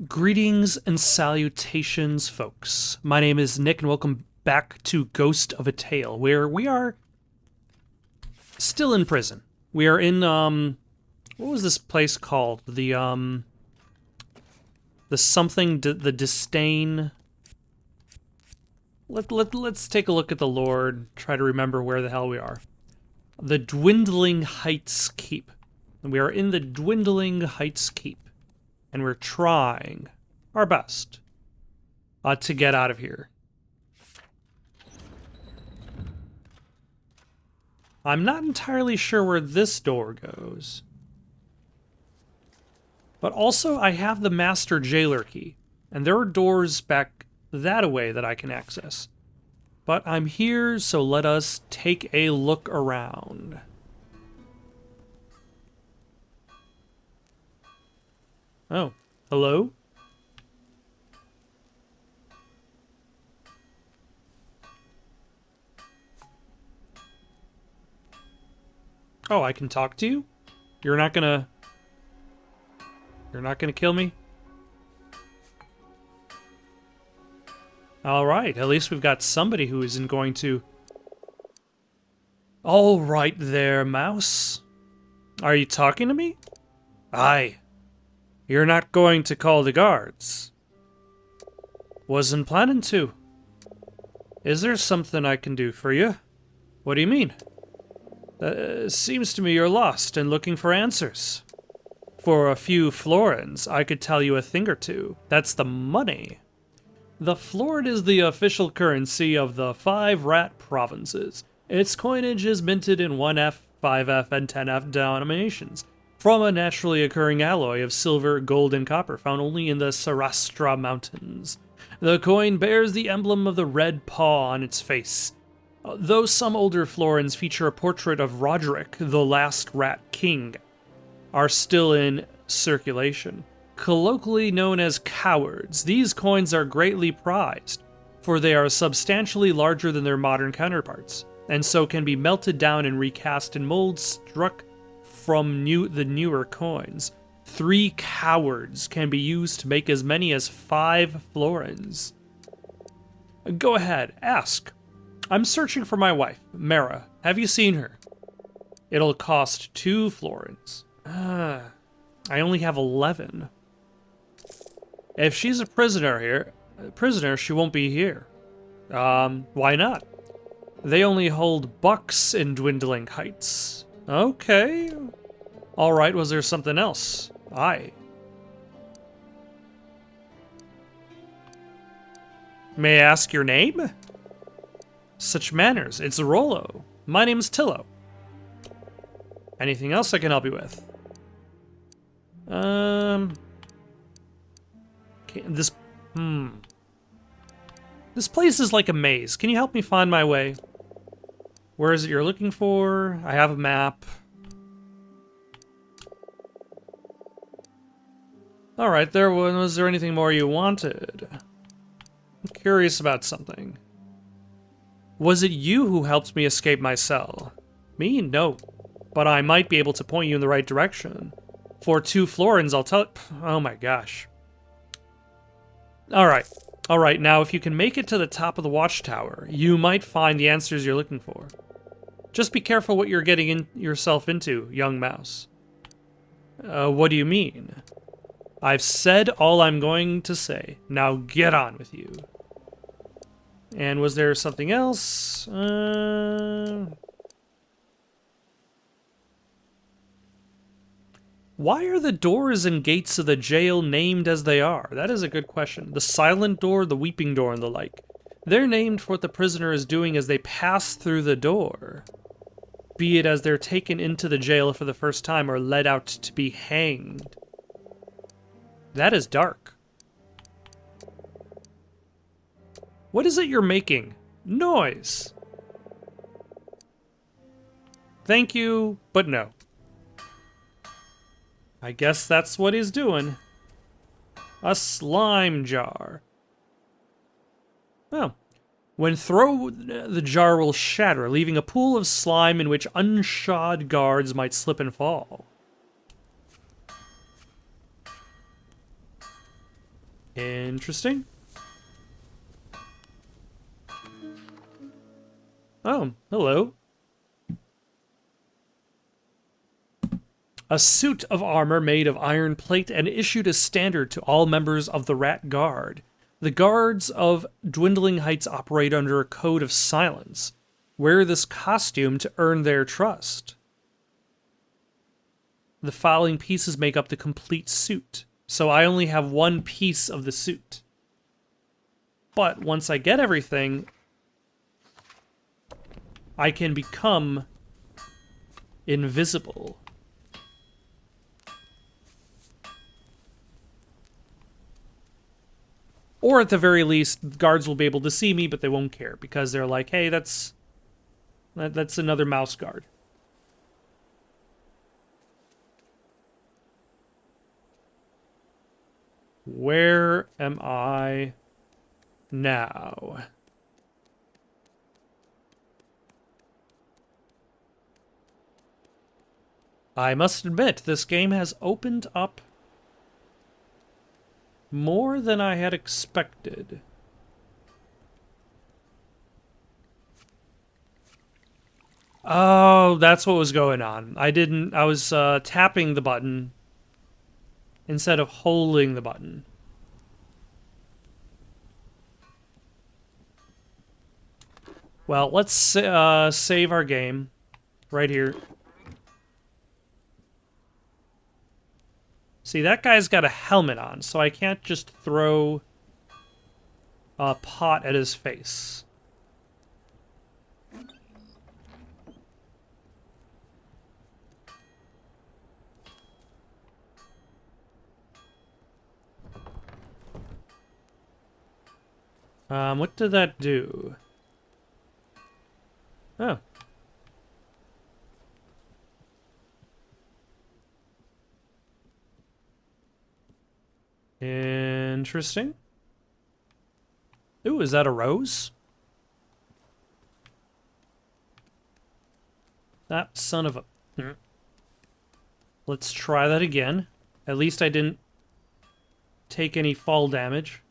Greetings and salutations, folks. My name is Nick, and welcome back to Ghost of a Tale, where we are still in prison. We are in, what was this place called? The disdain. Let's take a look at the Lord, try to remember where the hell we are. The Dwindling Heights Keep. We are in the Dwindling Heights Keep. And we're trying our best to get out of here. I'm not entirely sure where this door goes. But also, I have the master jailer key. And there are doors back that way that I can access. But I'm here, so let us take a look around. Oh, hello? Oh, I can talk to you? You're not gonna kill me? Alright, at least we've got somebody who isn't going to... All right there, mouse. Are you talking to me? Aye. You're not going to call the guards. Wasn't planning to. Is there something I can do for you? What do you mean? Seems to me you're lost and looking for answers. For a few florins, I could tell you a thing or two. That's the money. The florin is the official currency of the 5 rat provinces. Its coinage is minted in 1F, 5F, and 10F denominations, from a naturally occurring alloy of silver, gold, and copper found only in the Sarastra Mountains. The coin bears the emblem of the red paw on its face. Though some older florins feature a portrait of Roderick, the last Rat King, are still in circulation. Colloquially known as cowards, these coins are greatly prized, for they are substantially larger than their modern counterparts, and so can be melted down and recast in molds struck from the newer coins. 3 cowards can be used to make as many as 5 florins. Go ahead, ask. I'm searching for my wife, Mara. Have you seen her? It'll cost 2 florins. I only have 11. If she's a prisoner, she won't be here. Why not? They only hold bucks in Dwindling Heights. Okay. Alright, was there something else? Aye. May I ask your name? Such manners, it's Rollo. My name's Tillo. Anything else I can help you with? This place is like a maze. Can you help me find my way? Where is it you're looking for? I have a map. Alright, was there anything more you wanted? I'm curious about something. Was it you who helped me escape my cell? Me? No. But I might be able to point you in the right direction. For 2 florins, I'll tell... Oh my gosh. Alright. Alright, now if you can make it to the top of the watchtower, you might find the answers you're looking for. Just be careful what you're getting yourself into, young mouse. What do you mean? I've said all I'm going to say. Now get on with you. And was there something else? Why are the doors and gates of the jail named as they are? That is a good question. The silent door, the weeping door, and the like. They're named for what the prisoner is doing as they pass through the door. Be it as they're taken into the jail for the first time or led out to be hanged. That is dark. What is it you're making? Noise. Thank you, but no. I guess that's what he's doing. A slime jar. Oh. When thrown, the jar will shatter, leaving a pool of slime in which unshod guards might slip and fall. Interesting. Oh, hello. A suit of armor made of iron plate and issued as standard to all members of the Rat Guard. The guards of Dwindling Heights operate under a code of silence. Wear this costume to earn their trust. The following pieces make up the complete suit. So I only have one piece of the suit. But once I get everything, I can become invisible. Or at the very least, guards will be able to see me, but they won't care because they're like, hey, that's another mouse guard. Where am I now? I must admit, this game has opened up more than I had expected. Oh, that's what was going on. I was tapping the button instead of holding the button. Well, let's save our game right here. See, that guy's got a helmet on, so I can't just throw a pot at his face. What did that do? Oh. Interesting. Ooh, is that a rose? That son of a... Let's try that again. At least I didn't take any fall damage.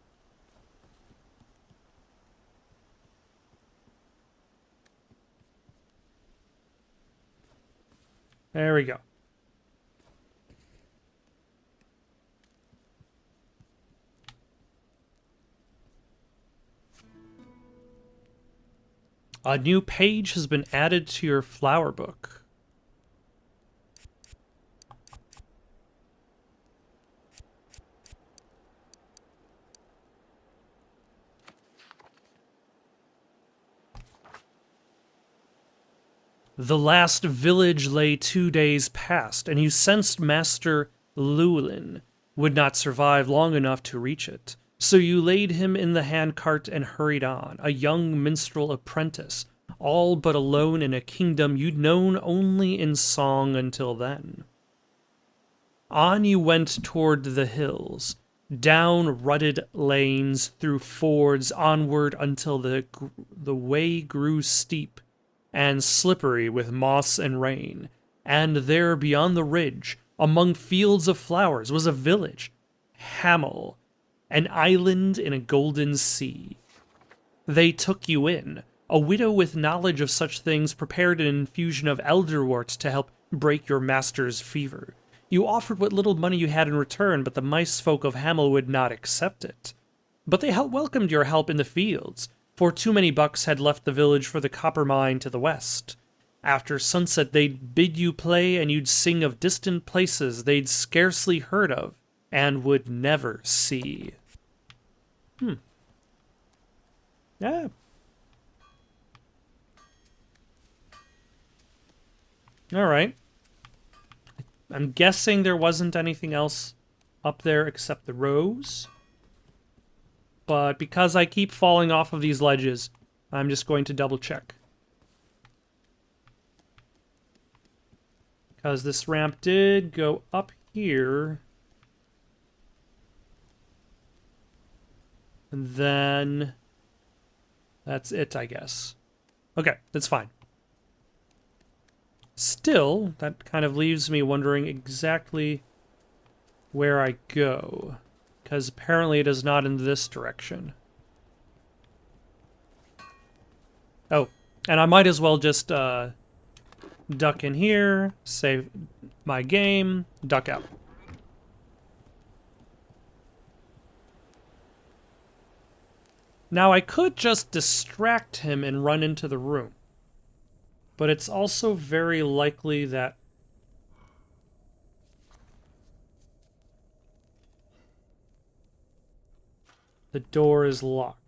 There we go. A new page has been added to your flower book. The last village lay 2 days past, and you sensed Master Llewellyn would not survive long enough to reach it. So you laid him in the handcart and hurried on, a young minstrel apprentice, all but alone in a kingdom you'd known only in song until then. On you went toward the hills, down rutted lanes, through fords, onward until the way grew steep and slippery with moss and rain, and there beyond the ridge, among fields of flowers, was a village, Hamel, an island in a golden sea. They took you in. A widow with knowledge of such things prepared an infusion of elderwort to help break your master's fever. You offered what little money you had in return, but the mice folk of Hamel would not accept it. But they welcomed your help in the fields, for too many bucks had left the village for the copper mine to the west. After sunset they'd bid you play, and you'd sing of distant places they'd scarcely heard of, and would never see. Yeah. Alright. I'm guessing there wasn't anything else up there except the rose. But because I keep falling off of these ledges, I'm just going to double check. Because this ramp did go up here. And then that's it, I guess. Okay, that's fine. Still, that kind of leaves me wondering exactly where I go. because apparently it is not in this direction. Oh, and I might as well just duck in here, save my game, duck out. Now I could just distract him and run into the room, but it's also very likely that the door is locked.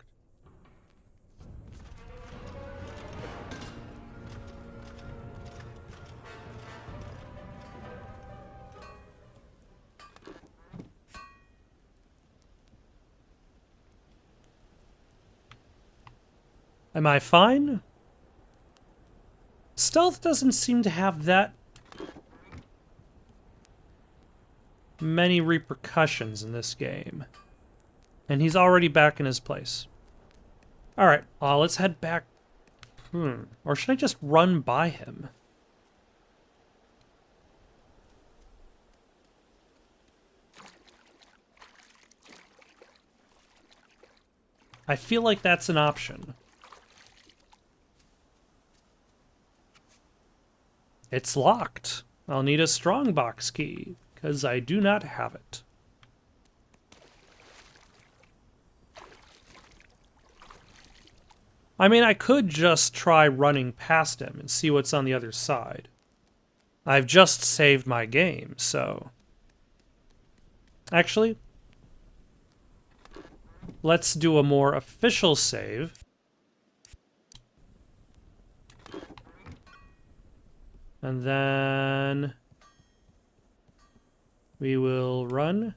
Am I fine? Stealth doesn't seem to have that many repercussions in this game. And he's already back in his place. Alright, let's head back. Or should I just run by him? I feel like that's an option. It's locked. I'll need a strongbox key, because I do not have it. I mean, I could just try running past him and see what's on the other side. I've just saved my game, so... Actually, let's do a more official save. And then we will run.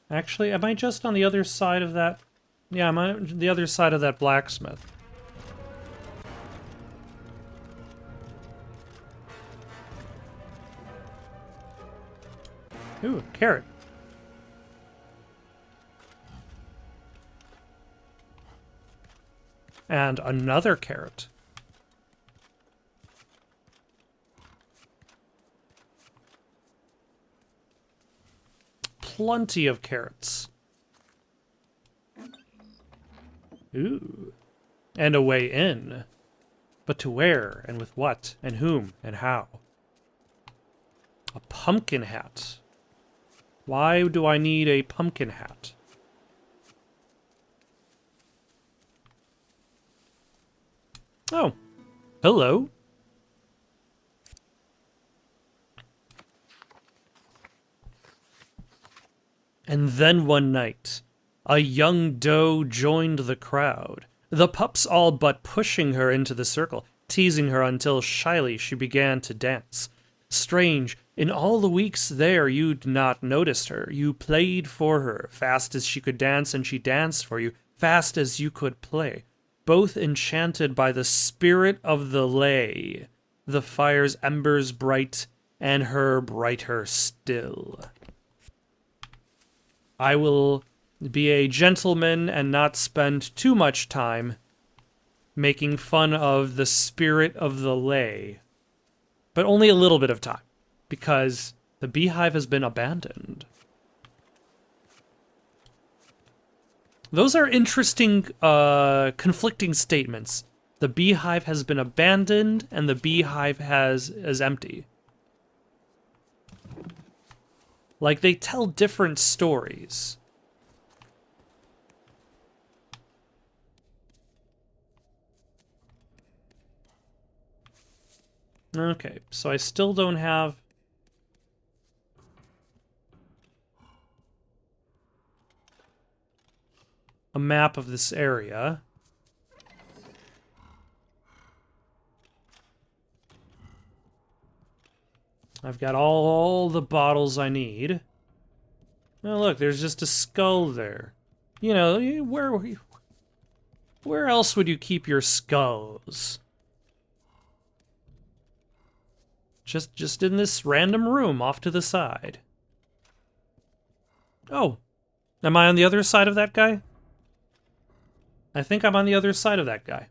Actually, am I just on the other side of that? Yeah, I'm on the other side of that blacksmith. Ooh, carrot. And another carrot. Plenty of carrots. Ooh. And a way in. But to where, and with what, and whom, and how? A pumpkin hat. Why do I need a pumpkin hat? Oh. Hello. And then one night, a young doe joined the crowd, the pups all but pushing her into the circle, teasing her until shyly she began to dance. Strange, in all the weeks there you'd not noticed her. You played for her, fast as she could dance, and she danced for you, fast as you could play, both enchanted by the spirit of the lay, the fire's embers bright, and her brighter still. I will be a gentleman and not spend too much time making fun of the spirit of the lay. But only a little bit of time, because the beehive has been abandoned. Those are interesting, conflicting statements. The beehive has been abandoned, and the beehive is empty. Like, they tell different stories. Okay, so I still don't have... a map of this area. I've got all the bottles I need. Oh, look, there's just a skull there. You know, where else would you keep your skulls? Just in this random room off to the side. Oh, Am I on the other side of that guy? I think I'm on the other side of that guy.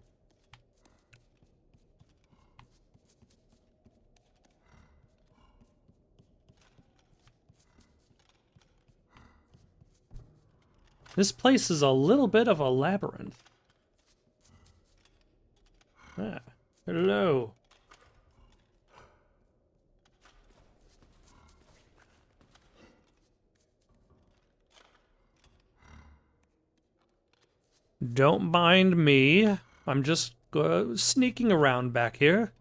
This place is a little bit of a labyrinth. Ah, hello. Don't mind me. I'm just sneaking around back here.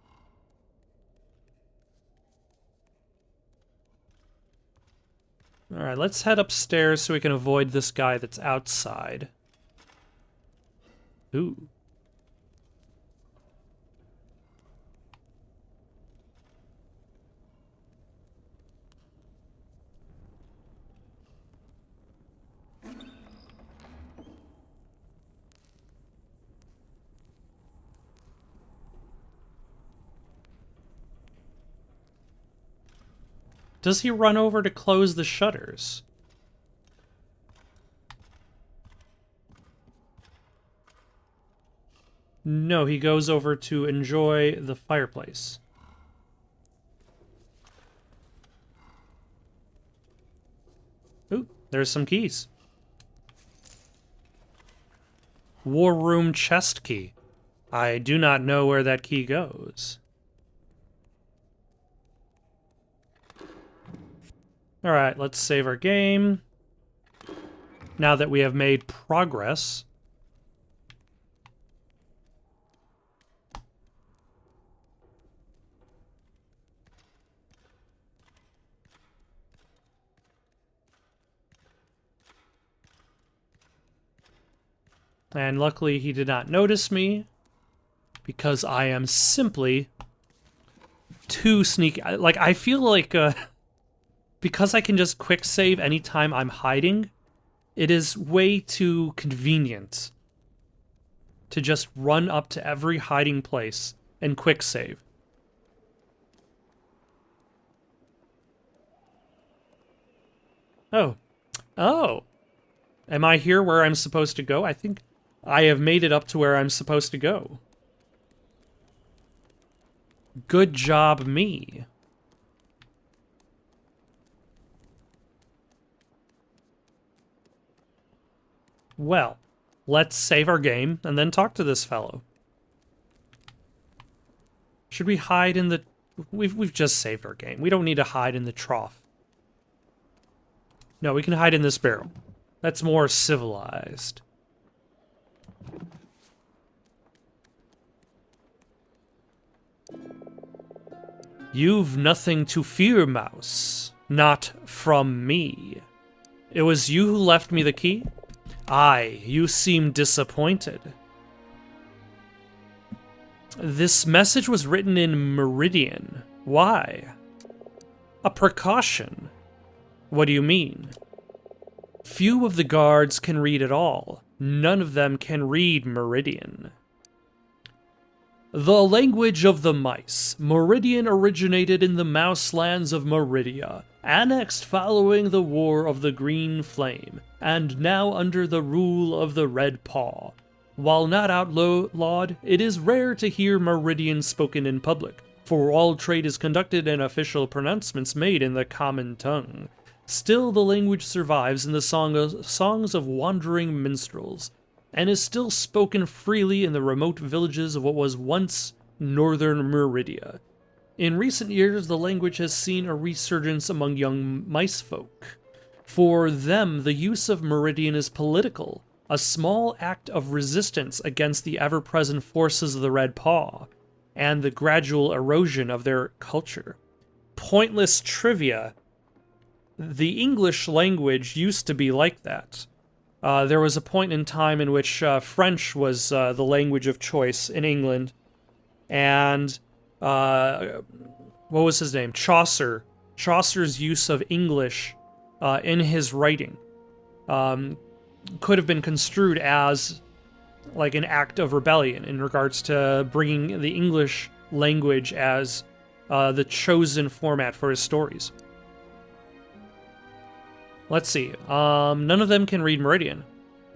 Alright, let's head upstairs so we can avoid this guy that's outside. Ooh. Does he run over to close the shutters? No, he goes over to enjoy the fireplace. Ooh, there's some keys. War room chest key. I do not know where that key goes. Alright, let's save our game. Now that we have made progress. And luckily he did not notice me, because I am simply too sneaky. Like, I feel like, because I can just quick save anytime I'm hiding, it is way too convenient to just run up to every hiding place and quick save. Oh. Oh. Am I here where I'm supposed to go? I think I have made it up to where I'm supposed to go. Good job, me. Well, let's save our game and then talk to this fellow. Should we hide in the... We've just saved our game. We don't need to hide in the trough. No, we can hide in this barrel. That's more civilized. You've nothing to fear, Mouse. Not from me. It was you who left me the key? Aye, you seem disappointed. This message was written in Meridian. Why? A precaution. What do you mean? Few of the guards can read at all. None of them can read Meridian. The language of the mice. Meridian originated in the mouse lands of Meridia, annexed following the War of the Green Flame, and now under the rule of the Red Paw. While not outlawed, it is rare to hear Meridian spoken in public, for all trade is conducted and official pronouncements made in the common tongue. Still, the language survives in the songs of wandering minstrels, and is still spoken freely in the remote villages of what was once northern Meridia. In recent years, the language has seen a resurgence among young mice folk. For them, the use of Meridian is political, a small act of resistance against the ever-present forces of the Red Paw, and the gradual erosion of their culture. Pointless trivia. The English language used to be like that. There was a point in time in which French was the language of choice in England, and what was his name? Chaucer. Chaucer's use of English in his writing could have been construed as like an act of rebellion in regards to bringing the English language as the chosen format for his stories. Let's see. None of them can read Meridian.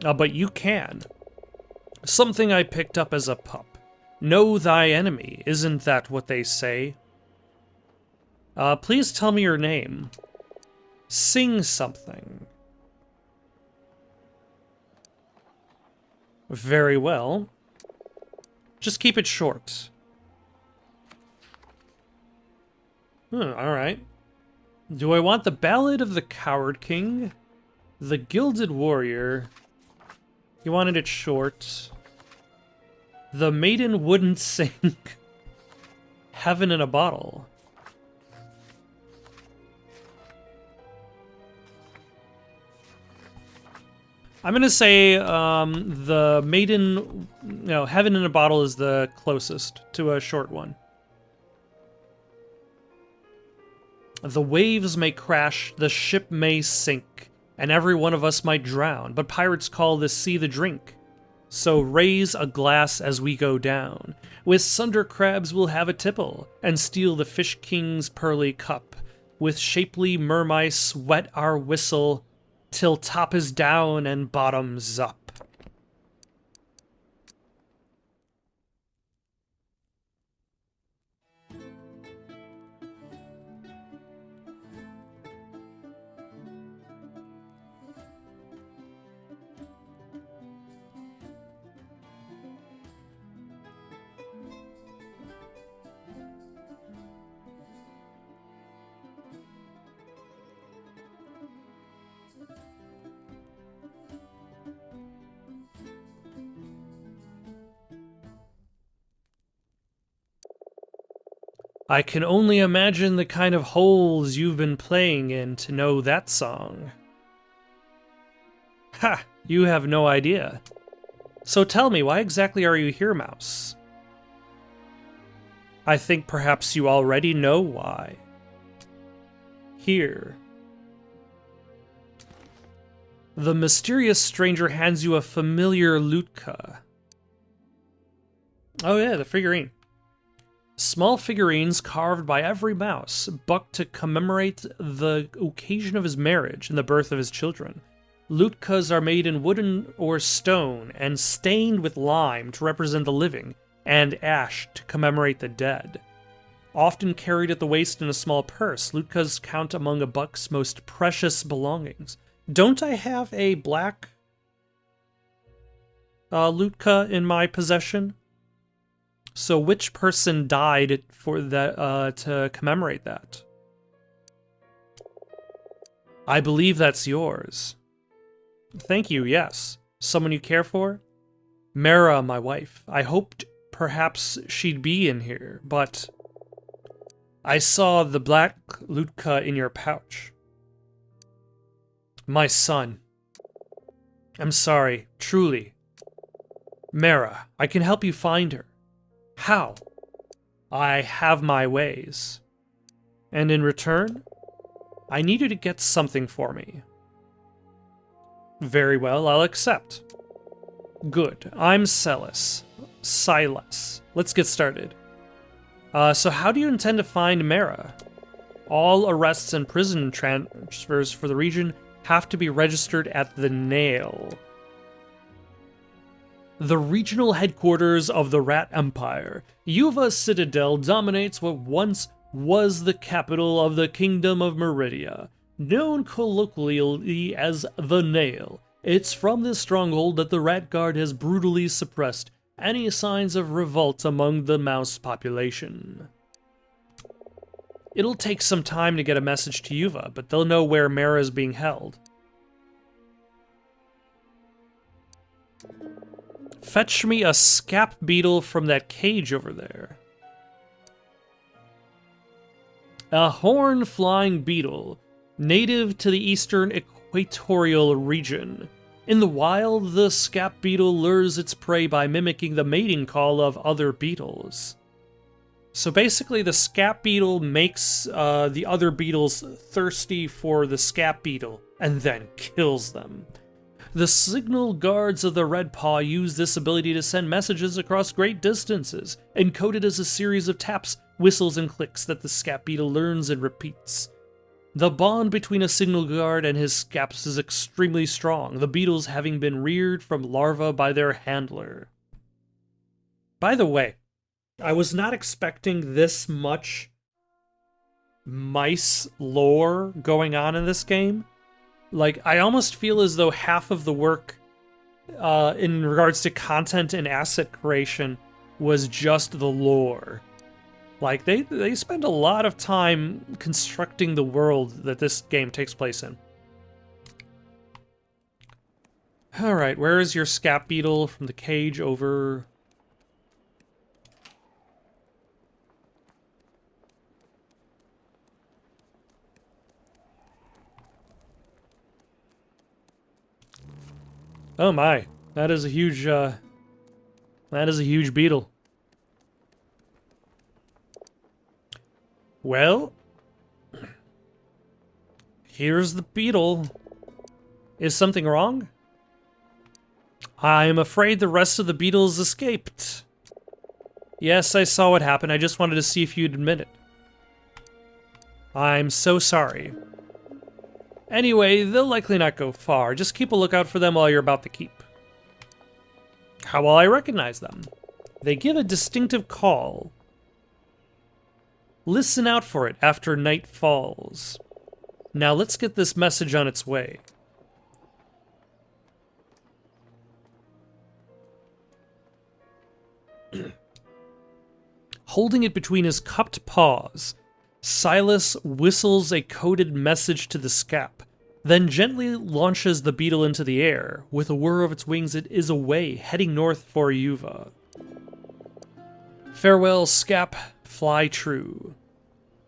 But you can. Something I picked up as a pup. Know thy enemy, isn't that what they say? Please tell me your name. Sing something. Very well. Just keep it short. Alright. Do I want the Ballad of the Coward King? The Gilded Warrior? You wanted it short. The Maiden Wouldn't Sing. Heaven in a Bottle. I'm gonna say the Maiden... No, Heaven in a Bottle is the closest to a short one. The waves may crash, the ship may sink, and every one of us might drown, but pirates call the sea the drink. So raise a glass as we go down. With sunder crabs we'll have a tipple, and steal the fish king's pearly cup. With shapely mermice wet our whistle, till top is down and bottom's up. I can only imagine the kind of holes you've been playing in to know that song. Ha! You have no idea. So tell me, why exactly are you here, Mouse? I think perhaps you already know why. Here. The mysterious stranger hands you a familiar Lutka. Oh yeah, the figurine. Small figurines carved by every mouse, bucked to commemorate the occasion of his marriage and the birth of his children. Lutkas are made in wooden or stone and stained with lime to represent the living, and ash to commemorate the dead. Often carried at the waist in a small purse, Lutkas count among a buck's most precious belongings. Don't I have a black Lutka in my possession? So which person died for that to commemorate that? I believe that's yours. Thank you, yes. Someone you care for? Mara, my wife. I hoped perhaps she'd be in here, but I saw the black Lutka in your pouch. My son. I'm sorry, truly. Mara, I can help you find her. How? I have my ways. And in return, I need you to get something for me. Very well, I'll accept. Good. I'm Silas. Let's get started. So how do you intend to find Mara? All arrests and prison transfers for the region have to be registered at the Nail. The regional headquarters of the Rat Empire, Yuva Citadel dominates what once was the capital of the Kingdom of Meridia, known colloquially as the Nail. It's from this stronghold that the Rat Guard has brutally suppressed any signs of revolt among the mouse population. It'll take some time to get a message to Yuva, but they'll know where Mara is being held. Fetch me a scap beetle from that cage over there. A horn-flying beetle, native to the eastern equatorial region. In the wild, the scap beetle lures its prey by mimicking the mating call of other beetles. So basically, the scap beetle makes the other beetles thirsty for the scap beetle, and then kills them. The signal guards of the Red Paw use this ability to send messages across great distances, encoded as a series of taps, whistles, and clicks that the scap beetle learns and repeats. The bond between a signal guard and his scaps is extremely strong, the beetles having been reared from larvae by their handler. By the way, I was not expecting this much mice lore going on in this game. Like, I almost feel as though half of the work in regards to content and asset creation was just the lore. Like, they spend a lot of time constructing the world that this game takes place in. Alright, where is your scap beetle from the cage over? Oh my, that is a huge beetle. Well, here's the beetle. Is something wrong? I'm afraid the rest of the beetles escaped. Yes, I saw what happened. I just wanted to see if you'd admit it. I'm so sorry. Anyway, they'll likely not go far. Just keep a lookout for them while you're about to keep. How will I recognize them? They give a distinctive call. Listen out for it after night falls. Now let's get this message on its way. Holding it between his cupped paws, Silas whistles a coded message to the scap, then gently launches the beetle into the air. With a whir of its wings, it is away, heading north for Yuva. Farewell, scap. Fly true.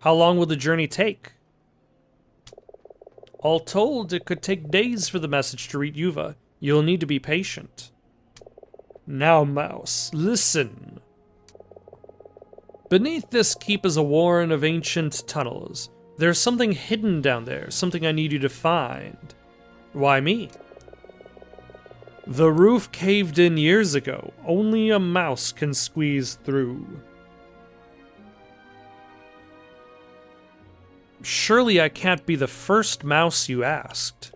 How long will the journey take? All told, it could take days for the message to reach Yuva. You'll need to be patient. Now, Mouse, listen. Beneath this keep is a warren of ancient tunnels. There's something hidden down there, something I need you to find. Why me? The roof caved in years ago. Only a mouse can squeeze through. Surely I can't be the first mouse you asked.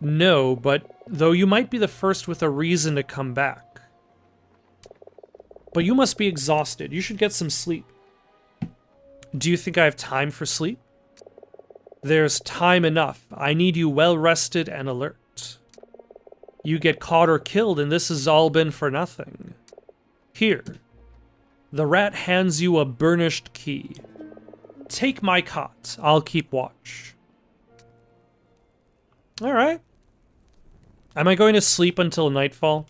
No, but though you might be the first with a reason to come back. But you must be exhausted. You should get some sleep. Do you think I have time for sleep? There's time enough. I need you well rested and alert. You get caught or killed, and this has all been for nothing. Here. The rat hands you a burnished key. Take my cot. I'll keep watch. Alright. Am I going to sleep until nightfall?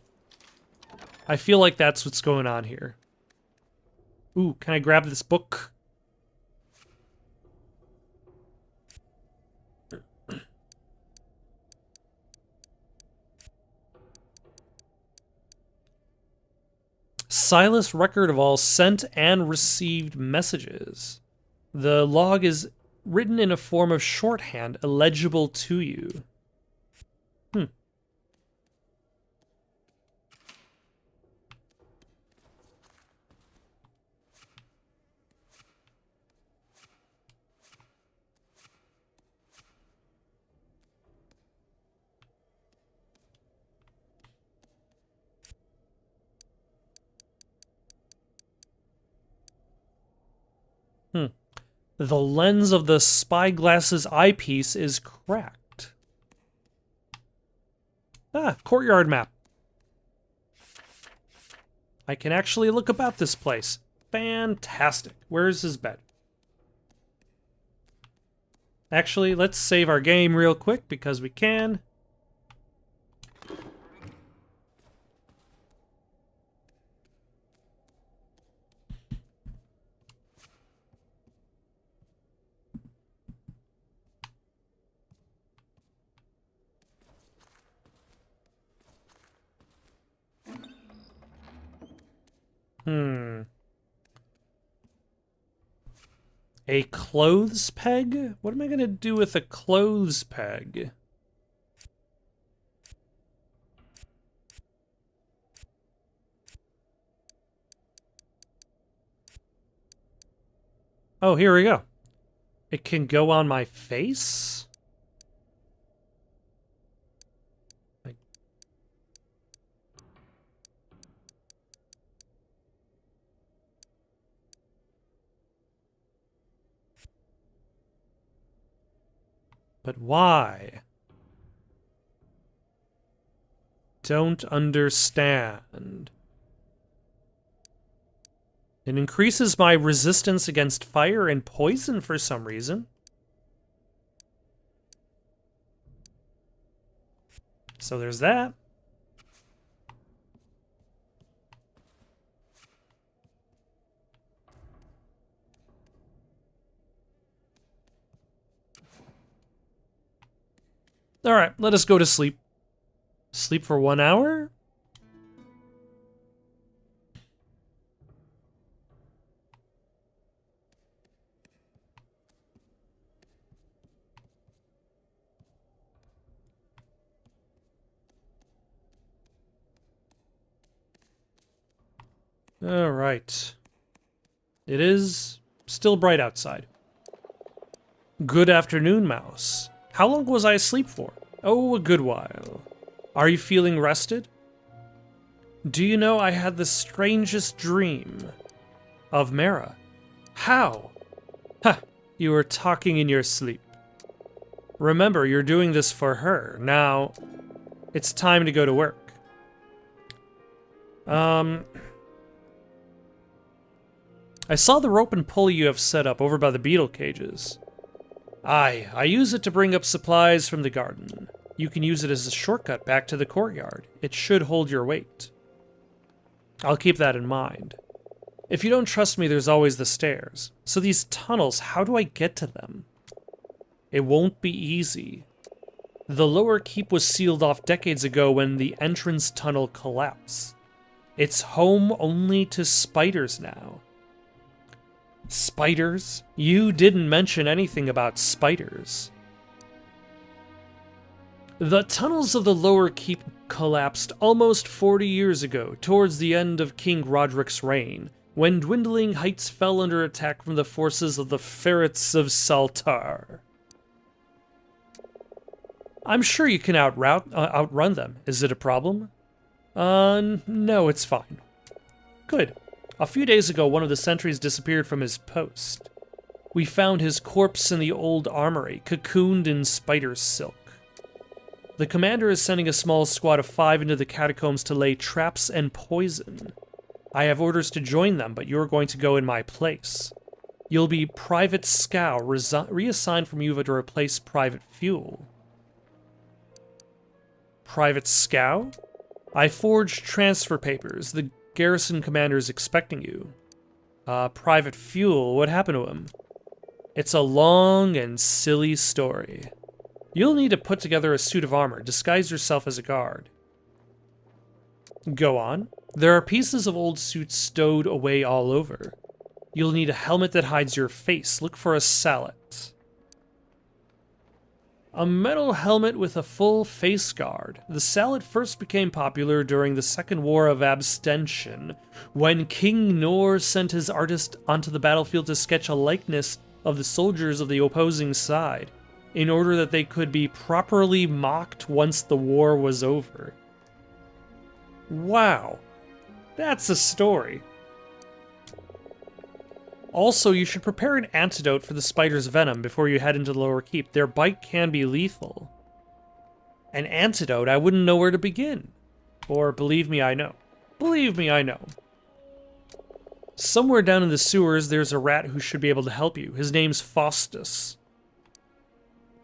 I feel like that's what's going on here. Ooh, can I grab this book? Silas record of all sent and received messages. The log is written in a form of shorthand, illegible to you. The lens of the spyglass's eyepiece is cracked. Ah, courtyard map. I can actually look about this place. Fantastic. Where's his bed? Actually, let's save our game real quick because we can. A clothes peg? What am I gonna do with a clothes peg? Oh, here we go. It can go on my face? But why? Don't understand. It increases my resistance against fire and poison for some reason. So there's that. Alright, let us go to sleep. Sleep for 1 hour? Alright. It is still bright outside. Good afternoon, Mouse. How long was I asleep for? Oh, a good while. Are you feeling rested? Do you know I had the strangest dream of Mara? How? Ha! You were talking in your sleep. Remember, you're doing this for her. Now, it's time to go to work. I saw the rope and pulley you have set up over by the beetle cages. Aye, I use it to bring up supplies from the garden. You can use it as a shortcut back to the courtyard. It should hold your weight. I'll keep that in mind. If you don't trust me, there's always the stairs. So these tunnels, how do I get to them? It won't be easy. The lower keep was sealed off decades ago when the entrance tunnel collapsed. It's home only to spiders now. Spiders? You didn't mention anything about spiders. The tunnels of the lower keep collapsed almost 40 years ago, towards the end of King Roderick's reign, when dwindling heights fell under attack from the forces of the Ferrets of Saltar. I'm sure you can outrun them. Is it a problem? No, it's fine. Good. A few days ago, one of the sentries disappeared from his post. We found his corpse in the old armory, cocooned in spider silk. The commander is sending a small squad of 5 into the catacombs to lay traps and poison. I have orders to join them, but you're going to go in my place. You'll be Private Scow, reassigned from Yuva to replace Private Fuel. Private Scow? I forged transfer papers. The garrison commander is expecting you. Private Fuel, what happened to him? It's a long and silly story. You'll need to put together a suit of armor. Disguise yourself as a guard. Go on. There are pieces of old suits stowed away all over. You'll need a helmet that hides your face. Look for a sallet. A metal helmet with a full face guard. The sallet first became popular during the Second War of Abstention, when King Nor sent his artist onto the battlefield to sketch a likeness of the soldiers of the opposing side, in order that they could be properly mocked once the war was over. Wow, that's a story. Also, you should prepare an antidote for the spider's venom before you head into the lower keep. Their bite can be lethal. An antidote? I wouldn't know where to begin. Or, believe me, I know. Believe me, I know. Somewhere down in the sewers, there's a rat who should be able to help you. His name's Faustus.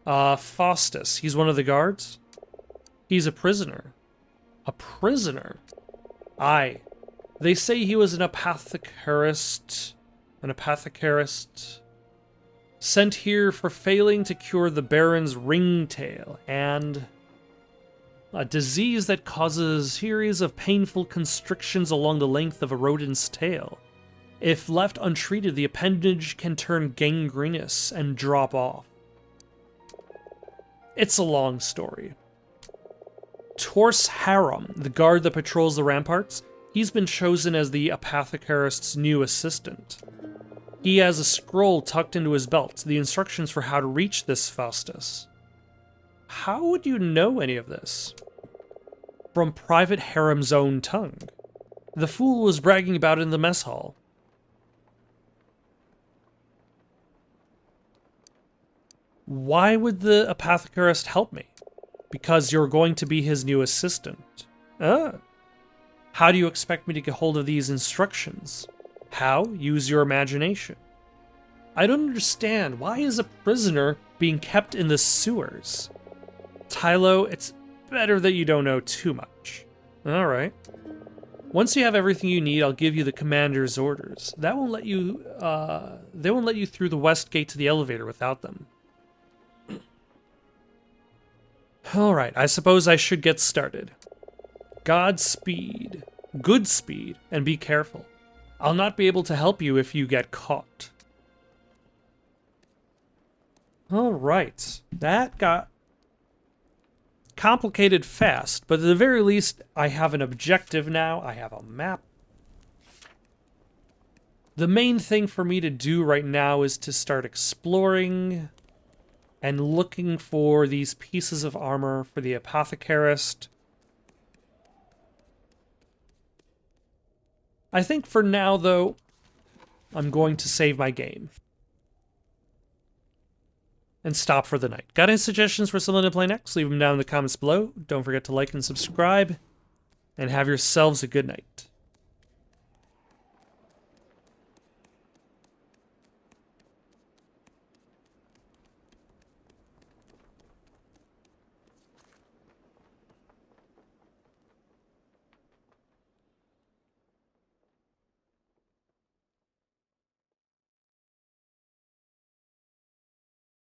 Faustus. He's one of the guards? He's a prisoner. A prisoner? Aye. They say he was an apothecarist. An apothecarist sent here for failing to cure the Baron's ringtail and a disease that causes a series of painful constrictions along the length of a rodent's tail. If left untreated, the appendage can turn gangrenous and drop off. It's a long story. Torse Harum, the guard that patrols the ramparts, he's been chosen as the apothecarist's new assistant. He has a scroll tucked into his belt, the instructions for how to reach this Faustus. How would you know any of this? From Private Harem's own tongue. The fool was bragging about it in the mess hall. Why would the apothecarist help me? Because you're going to be his new assistant. How do you expect me to get hold of these instructions? How? Use your imagination. I don't understand. Why is a prisoner being kept in the sewers? Tylo, it's better that you don't know too much. Alright. Once you have everything you need, I'll give you the commander's orders. That won't let you, they won't let you through the west gate to the elevator without them. Alright, I suppose I should get started. Godspeed. Good speed, and be careful. I'll not be able to help you if you get caught. Alright, that got complicated fast, but at the very least, I have an objective now. I have a map. The main thing for me to do right now is to start exploring and looking for these pieces of armor for the apothecarist. I think for now, though, I'm going to save my game and stop for the night. Got any suggestions for something to play next? Leave them down in the comments below. Don't forget to like and subscribe, and have yourselves a good night.